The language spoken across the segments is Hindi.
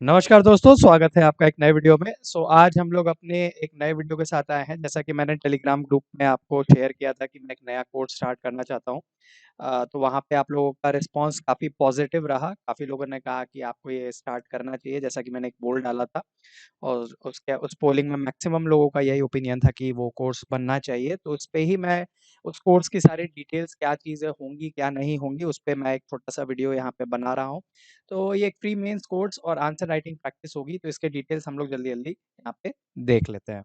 नमस्कार दोस्तों, स्वागत है आपका एक नए वीडियो में। आज हम लोग अपने एक नए वीडियो के साथ आए हैं। जैसा कि मैंने टेलीग्राम ग्रुप में आपको शेयर किया था कि मैं एक नया कोर्स स्टार्ट करना चाहता हूँ। तो वहाँ पे आप लोगों का रिस्पॉन्स काफ़ी पॉजिटिव रहा। काफ़ी लोगों ने कहा कि आपको ये स्टार्ट करना चाहिए, जैसा कि मैंने एक पोल डाला था और उसके उस पोलिंग में मैक्सिमम लोगों का यही ओपिनियन था कि वो कोर्स बनना चाहिए। तो उस पे ही मैं उस कोर्स की सारी डिटेल्स क्या चीज़ें होंगी, क्या नहीं होंगी, उस पे मैं एक छोटा-सा वीडियो यहाँ पे बना रहा हूँ। तो ये एक प्री मेंस कोर्स और आंसर राइटिंग प्रैक्टिस होगी, तो इसके डिटेल्स हम लोग जल्दी-जल्दी यहाँ पे देख लेते हैं।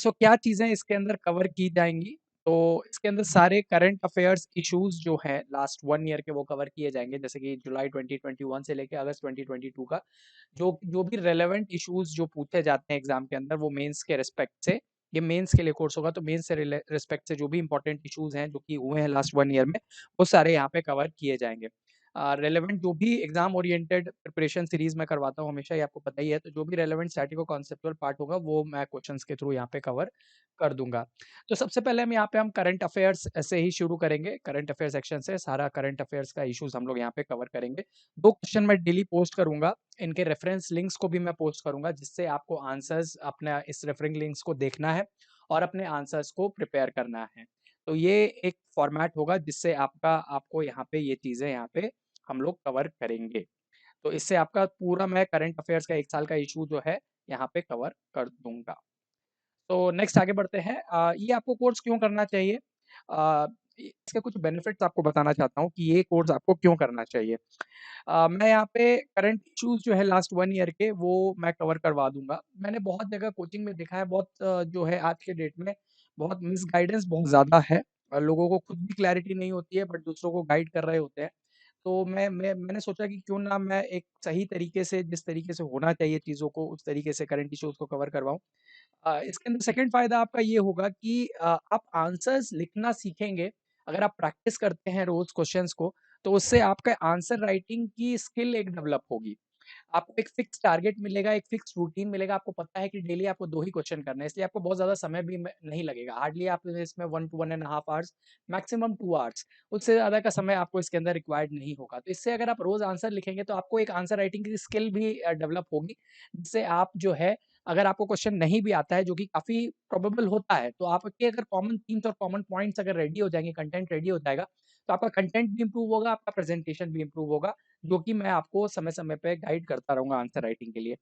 क्या चीज़ें इसके अंदर कवर की जाएँगी? तो इसके अंदर सारे करंट अफेयर्स इश्यूज़ जो हैं लास्ट 1 ईयर के वो कवर किए जाएँगे, जैसे कि जुलाई 2021 से लेके अगस्त 2022 का जो जो भी रेलेवेंट इश्यूज़ जो पूछे जाते हैं एग्ज़ाम के अंदर वो मेंस के रिस्पेक्ट से, ये मेंस के लिए कोर्स होगा, तो मेंस से रिस्पेक्ट से जो भी इम्पोर्टेंट इश्यूज़ हैं जो कि हुए हैं लास्ट 1 ईयर में, वो सारे यहाँ पे कवर किए जाएँगे। रेलेवेंट जो भी एग्ज़ाम ओरिएंटेड प्रिपरेशन सीरीज़ मैं करवाता हूँ हमेशा, ये आपको पता ही है, तो जो भी रेलेवेंट स्टैटिक और कॉन्सेप्चुअल पार्ट होगा वो मैं क्वेश्चंस के थ्रू यहाँ पे कवर कर दूँगा। तो सबसे पहले हम करंट अफेयर्स से ही शुरू करेंगे, करंट अफेयर सेक्शन से सारा करंट अफेयर्स का इश्यूज़ हम लोग यहाँ पे कवर करेंगे। 2 क्वेश्चन मैं डेली पोस्ट करूँगा, इनके रेफरेंस लिंक्स को भी मैं पोस्ट करूँगा, जिससे आपको आंसर्स अपना इस रेफरिंग लिंक्स को देखना है और अपने आंसर्स को प्रिपेयर करना है। तो ये एक फॉर्मेट होगा जिससे आपको यहाँ पे ये चीज़ें यहाँ पे हम लोग कवर करेंगे। तो इससे आपका पूरा मैं करंट अफेयर्स का 1 साल का इश्यू जो है, यहाँ पे कवर कर दूँगा। तो नेक्स्ट आगे बढ़ते हैं। ये आपको कोर्स क्यों करना चाहिए? इसके कुछ बेनिफिट्स आपको बताना चाहता हूँ कि ये कोर्स आपको क्यों करना चाहिए। मैं यहाँ पे करंट इश्यूज़ जो है लास्ट 1 ईयर के वो मैं कवर करवा दूँगा। मैंने बहुत जगह कोचिंग में देखा है बहुत जो है आज के डेट में बहुत मिसगाइडेंस बहुत ज़्यादा है। लोगों को खुद भी क्लैरिटी नहीं होती है बट दूसरों को गाइड कर रहे होते हैं। तो मैंने सोचा कि क्यों ना मैं एक सही तरीके से जिस तरीके से होना चाहिए चीज़ों को उस तरीके से करंट इश्यूज़ को कवर करवाऊँ। इसके अंदर सेकंड फ़ायदा आपका ये होगा कि आप आंसर्स लिखना सीखेंगे। अगर आप प्रैक्टिस करते हैं रोज़ क्वेश्चंस को, तो उससे आपका आंसर राइटिंग की स्किल एक डेवलप होगी। आपको एक फिक्स टारगेट मिलेगा, एक फिक्स रूटीन मिलेगा, आपको पता है कि डेली आपको 2 ही क्वेश्चन करने हैं, इसलिए आपको बहुत ज़्यादा समय भी नहीं लगेगा। हार्डली आप इसमें 1 to 1 and half hours, maximum 2 hours, उससे ज़्यादा का समय आपको इसके अंदर रिक्वायर्ड नहीं होगा। तो इससे अगर आप रोज़ आंसर लिखेंगे, तो आपको एक आंसर राइटिंग की स्किल भी डेवलप होगी, जिससे आप जो है अगर आपको क्वेश्चन नहीं भी आता है, जो कि काफ़ी प्रोबेबल होता है, तो आपके अगर कॉमन थीम्स और कॉमन पॉइंट्स अगर रेडी हो जाएँगे, कंटेंट रेडी हो जाएगा, तो आपका कंटेंट भी इम्प्रूव होगा, आपका प्रेज़ेंटेशन भी इम्प्रूव होगा, जो कि मैं आपको समय-समय पे गाइड करता रहूँगा आंसर राइटिंग के लिए।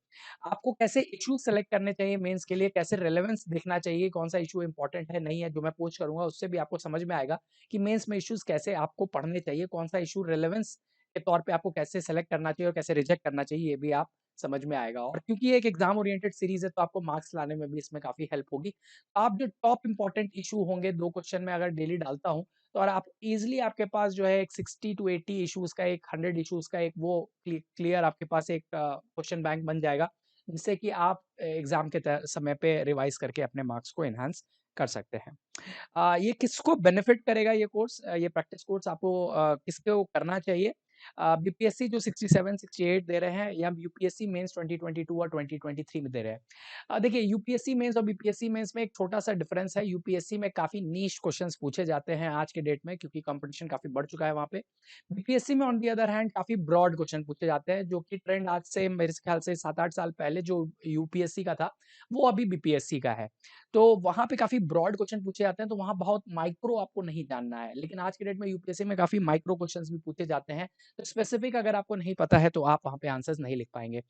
आपको कैसे इश्यू सेलेक्ट करने चाहिए मेंस के लिए, कैसे रेलेवेंस देखना चाहिए, कौन-सा इश्यू इम्पोर्टेंट है, नहीं है, जो मैं पोस्ट करूँगा उससे भी आपको समझ में आएगा कि मेंस में इश्यूज़ कैसे आपको पढ़ने चाहिए, कौन-सा इश्यू रेलेवेंस के तौर पे आपको कैसे सेलेक्ट करना चाहिए और कैसे रिजेक्ट करना चाहिए, ये भी आप समझ में आएगा। और क्योंकि ये एक एग्ज़ाम ओरिएंटेड सीरीज़ है, तो आपको मार्क्स लाने में भी इसमें काफ़ी हेल्प होगी। आप जो टॉप इम्पोर्टेंट इश्यू होंगे 2 क्वेश्चन में अगर डेली डालता हूँ, तो और आप ईज़िली आपके पास जो है एक 60 टू 80 इश्यूज़ का एक 100 इश्यूज़ का एक वो क्लियर आपके पास एक क्वेश्चन बैंक बन जाएगा, जिससे कि आप एग्ज़ाम के समय पे रिवाइज़ करके अपने मार्क्स को एनहांस कर सकते हैं। ये किसको बेनिफिट करेगा ये कोर्स ये प्रैक्टिस कोर्स आपको किसको करना चाहिए? बीपीएससी जो 67, 68 दे रहे हैं या यूपीएससी मेंस 2022 और 2023 में दे रहे हैं। देखिए यूपीएससी मेंस और बीपीएससी मेंस में एक छोटा-सा डिफरेंस है। यूपीएससी में काफ़ी नीश क्वेश्चन्स पूछे जाते हैं आज के डेट में क्योंकि कॉम्पिटिशन काफ़ी बढ़ चुका है वहाँ पे। बीपीएससी में ऑन द अदर हैंड काफ़ी ब्रॉड क्वेश्चन पूछे जाते हैं जो कि ट्रेंड आज से मेरे ख्याल से 7-8 साल पहले जो यूपीएससी का था, वो अभी बीपीएससी का है। तो वहाँ पे काफ़ी ब्रॉड क्वेश्चन पूछे जाते हैं, तो वहाँ बहुत माइक्रो आपको नहीं जानना है। लेकिन आज के डेट में यूपीएससी में काफ़ी माइक्रो क्वेश्चन्स भी पूछे जाते हैं, तो स्पेसिफिक अगर आपको नहीं पता है, तो आप वहाँ पे आंसर्स नहीं लिख पाएँगे।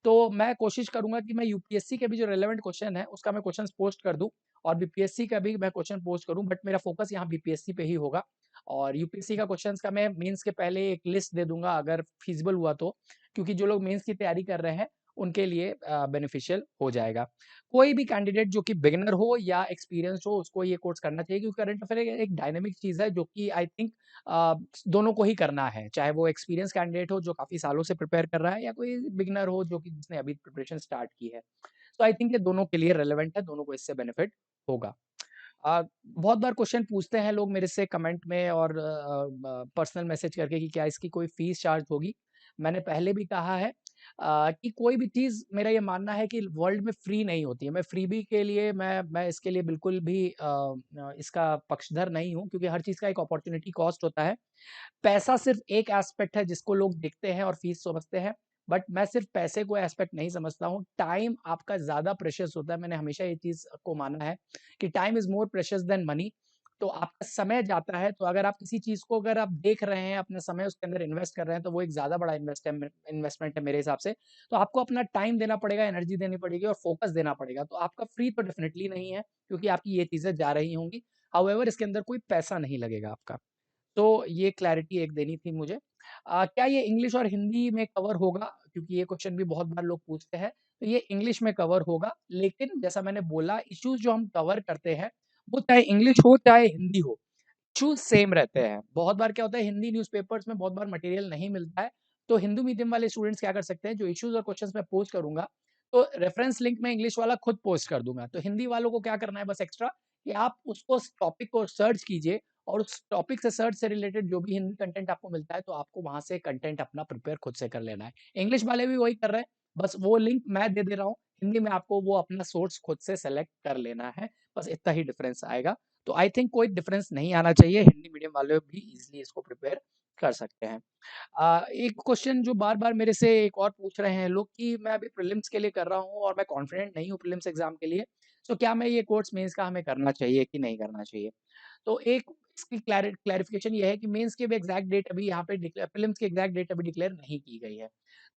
तो मैं कोशिश करूँगा कि मैं यूपीएससी के भी जो रिलेवेंट क्वेश्चन है, उसका मैं क्वेश्चन्स पोस्ट कर दूँ और बीपीएससी का भी मैं क्वेश्चन पोस्ट करूँ, बट मेरा फोकस यहाँ बीपीएससी पे ही होगा और यूपीएससी का क्वेश्चन्स का मैं मेंस के पहले एक लिस्ट दे दूँगा अगर फीज़िबल हुआ तो, क्योंकि जो लोग मेंस की तैयारी कर रहे हैं, उनके लिए बेनिफिशियल हो जाएगा। कोई भी कैंडिडेट जो कि बिगिनर हो या एक्सपीरियंस्ड हो, उसको ये कोर्स करना चाहिए क्योंकि करंट अफेयर एक डायनामिक चीज़ है जो कि आई थिंक अ, दोनों को ही करना है। चाहे वो एक्सपीरियंस कैंडिडेट हो जो काफ़ी सालों से प्रिपेयर कर रहा है या कोई बिगिनर हो जो कि जिसने अभी प्रिपरेशन स्टार्ट की है। तो आई थिंक ये दोनों के लिए रिलेवेंट है, दोनों को इससे बेनिफिट होगा। बहुत बार क्वेश्चन पूछते हैं लोग मेरे से कमेंट में और पर्सनल मैसेज करके कि क्या इसकी कोई फीस चार्ज होगी? मैंने पहले भी कहा है कि कोई भी चीज़ मेरा ये मानना है कि वर्ल्ड में फ्री नहीं होती है। मैं फ्रीबी के लिए मैं इसके लिए बिल्कुल भी इसका पक्षधर नहीं हूँ क्योंकि हर चीज़ का एक अपॉर्च्युनिटी कॉस्ट होता है। पैसा सिर्फ़ एक एस्पेक्ट है जिसको लोग देखते हैं और फीस समझते हैं, बट मैं सिर्फ पैसे को एस्पेक्ट नहीं समझता हूँ, टाइम आपका ज़्यादा प्रेशियस होता है। मैंने हमेशा ये चीज़ को माना है कि time is more precious than money. तो आपका समय जाता है, तो अगर आप किसी चीज़ को अगर आप देख रहे हैं, अपना समय उसके अंदर इन्वेस्ट कर रहे हैं, तो वो एक ज़्यादा बड़ा इन्वेस्टमेंट है मेरे हिसाब से। तो आपको अपना टाइम देना पड़ेगा, एनर्जी देनी पड़ेगी और फोकस देना पड़ेगा। तो आपका फ्री तो डेफिनिटली नहीं है, क्योंकि आपकी ये चीज़ें जा रही होंगी। हाउएवर इसके अंदर कोई पैसा नहीं लगेगा आपका। तो ये क्लैरिटी एक देनी थी मुझे। क्या ये इंग्लिश और हिंदी में कवर होगा? क्योंकि ये क्वेश्चन भी बहुत बार लोग पूछते हैं। तो ये इंग्लिश में कवर होगा, लेकिन जैसा मैंने बोला इश्यूज़ जो हम कवर करते हैं, वो चाहे इंग्लिश हो चाहे हिंदी हो, इश्यूज़ सेम रहते हैं। बहुत बार क्या होता है, हिंदी न्यूज़पेपर्स में बहुत बार मटेरियल नहीं मिलता है, तो हिंदू मीडियम वाले स्टूडेंट्स क्या कर सकते हैं, जो इश्यूज़ और क्वेश्चन्स मैं पोस्ट करूँगा, तो रेफरेंस लिंक मैं इंग्लिश वाला खुद पोस्ट कर दूँगा। तो हिंदी वालों को क्या करना है बस एक्स्ट्रा, कि आप उसको उस टॉपिक को सर्च कीजिए और उस टॉपिक से सर्च से रिलेटेड जो भी हिंदी कंटेंट आपको मिलता है, तो आपको वहाँ से कंटेंट अपना प्रिपेयर खुद से कर लेना है। इंग्लिश वाले भी वही कर रहे हैं, बस वो लिंक मैं दे दे रहा हूँ, हिंदी में आपको वो अपना सोर्स खुद से सेलेक्ट कर लेना है, बस इतना ही डिफरेंस आएगा। तो आई थिंक कोई डिफरेंस नहीं आना चाहिए, हिंदी मीडियम वाले भी ईज़िली इसको प्रिपेयर कर सकते हैं। एक क्वेश्चन जो बार-बार मेरे से एक और पूछ रहे हैं लोग कि मैं अभी प्रीलिम्स के लिए कर रहा हूँ और मैं कॉन्फिडेंट नहीं हूँ प्रीलिम्स एग्ज़ाम के लिए, तो क्या मैं ये कोर्स मेंस का हमें करना चाहिए कि नहीं करना चाहिए? तो एक इसकी क्लैरिफ़िकेशन ये है कि मेंस की भी एग्ज़ैक्ट डेट अभी यहाँ पे डिक्लेयर, प्रीलिम्स की एग्ज़ैक्ट डेट अभी डिक्लेयर नहीं की गई है।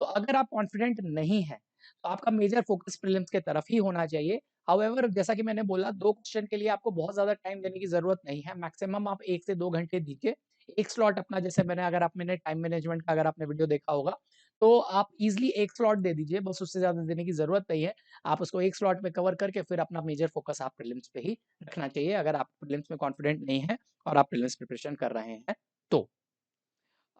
तो अगर आप कॉन्फिडेंट नहीं हैं, तो आपका मेजर फ़ोकस प्रीलिम्स की तरफ ही होना चाहिए। हाउएवर जैसा कि मैंने बोला 2 क्वेश्चन के लिए आपको बहुत ज़्यादा टाइम देने की ज़रूरत नहीं है, मैक्सिमम आप 1 से 2 घंटे दीजिए। एक स्लॉट अपना, जैसे मैंने टाइम मैनेजमेंट का अगर आपने वीडियो देखा होगा, तो आप ईज़िली 1 स्लॉट दे दीजिए, बस उससे ज़्यादा देने की ज़रूरत नहीं है। आप उसको 1 स्लॉट में कवर करके फिर अपना मेजर फ़ोकस आप प्रीलिम्स पे ही रखना चाहिए, अगर आप प्रीलिम्स में कॉन्फिडेंट नहीं हैं और आप प्रीलिम्स प्रिपरेशन कर रहे हैं तो।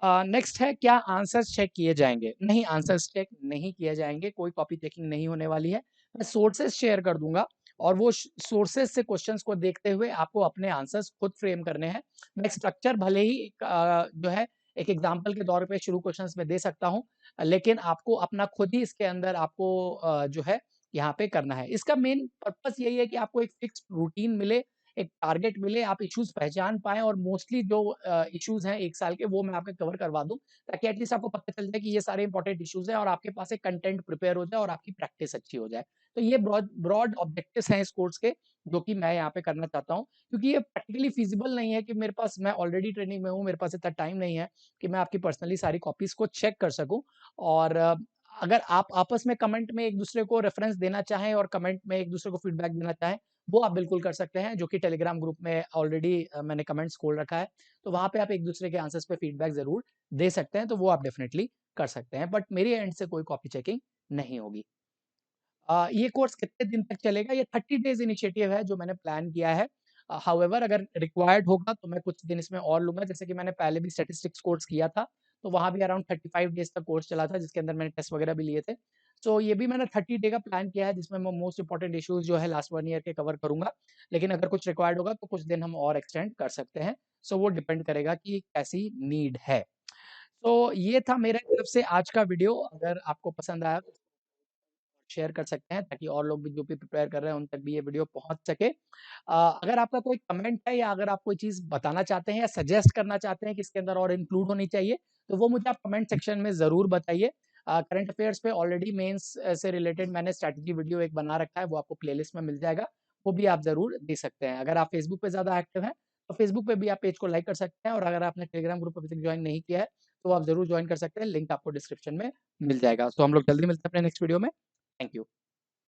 नेक्स्ट है, क्या आंसर्स चेक किए जाएँगे? नहीं, आंसर्स चेक नहीं किए जाएँगे, कोई कॉपी चेकिंग नहीं होने वाली है। मैं सोर्सेज़ शेयर कर दूँगा और वो सोर्सेज़ से क्वेश्चन्स को देखते हुए आपको अपने आंसर्स खुद फ्रेम करने हैं। मैं स्ट्रक्चर भले ही जो है एक एग्ज़ाम्पल के तौर पे शुरू क्वेश्चन्स में दे सकता हूँ, लेकिन आपको अपना खुद ही इसके अंदर आपको जो है यहाँ पे करना है। इसका मेन पर्पस यही है कि आपको एक फिक्स्ड रूटीन मिले, एक टारगेट मिले, आप इश्यूज़ पहचान पाएँ और मोस्टली जो इश्यूज़ हैं 1 साल के, वो मैं आपके कवर करवा दूँ, ताकि एटलीस्ट आपको पता चल जाए कि ये सारे इंपॉर्टेंट इश्यूज़ हैं और आपके पास एक कंटेंट प्रिपेयर हो जाए और आपकी प्रैक्टिस अच्छी हो जाए। तो ये ब्रॉड ब्रॉड ऑब्जेक्टिव्स हैं इस कोर्स के, जो कि मैं यहाँ पे करना चाहता हूँ, क्योंकि ये प्रैक्टिकली फीज़िबल नहीं है कि मेरे पास, मैं ऑलरेडी ट्रेनिंग में हूँ, मेरे पास इतना टाइम नहीं है कि मैं आपकी पर्सनली सारी कॉपीज़ को चेक कर सकूँ। और अगर आप आपस में कमेंट में एक-दूसरे को रेफरेंस देना चाहें और कमेंट में एक-दूसरे को फीडबैक देना चाहें, वो आप बिल्कुल कर सकते हैं, जो कि टेलीग्राम ग्रुप में ऑलरेडी मैंने कमेंट्स खोल रखा है। तो वहाँ पे आप एक-दूसरे के आंसर्स पे फीडबैक ज़रूर दे सकते हैं, तो वो आप डेफ़िनिटली कर सकते हैं। बट मेरे एंड से कोई कॉपी चेकिंग नहीं होगी। ये कोर्स कितने दिन तक चलेगा? ये 30 डेज़ इनिशिएटिव है जो मैंने प्लान किया है। हाउएवर अगर रिक्वायर्ड होगा तो मैं कुछ दिन इसमें और लूँगा, जैसे कि मैंने पहले भी स्टैटिस्टिक्स कोर्स किया था, तो वहाँ भी अराउंड 35 डेज़ तक कोर्स चला था, जिसके अंदर मैंने टेस्ट वगैरह भी लिए थे। सो ये भी मैंने 30 डे का प्लान किया है, जिसमें मैं मोस्ट इम्पोर्टेंट इश्यूज़ जो है लास्ट 1 ईयर के कवर करूँगा। लेकिन अगर कुछ रिक्वायर्ड होगा तो कुछ दिन हम और एक्सटेंड कर सकते हैं। सो वो डिपेंड करेगा कि कैसी नीड है। तो ये था मेरे तरफ से आज का वीडियो। अगर आपको पसंद आया तो शेयर कर सकते हैं, ताकि और लोग भी जो भी प्रिपेयर कर रहे हैं उन तक भी ये वीडियो पहुंच सके। अगर आपका कोई कमेंट है या अगर आप कोई चीज़ बताना चाहते हैं या सजेस्ट करना चाहते हैं कि इसके अंदर और इंक्लूड होनी चाहिए, तो वो मुझे आप कमेंट सेक्शन में ज़रूर बताइए। करंट अफेयर्स पे ऑलरेडी मेंस से रिलेटेड मैंने स्ट्रैटेजी वीडियो एक बना रखा है, वो आपको प्लेलिस्ट में मिल जाएगा, वो भी आप ज़रूर देख सकते हैं। अगर आप फेसबुक पे ज़्यादा एक्टिव हैं, तो फेसबुक पे भी आप पेज को लाइक कर सकते हैं और अगर आपने टेलीग्राम ग्रुप अभी तक ज्वाइन नहीं किया है, तो आप ज़रूर ज्वाइन कर सकते हैं, लिंक आपको डिस्क्रिप्शन में मिल जाएगा। तो हम लोग जल्दी मिलते हैं अपने नेक्स्ट वीडियो में। Thank you.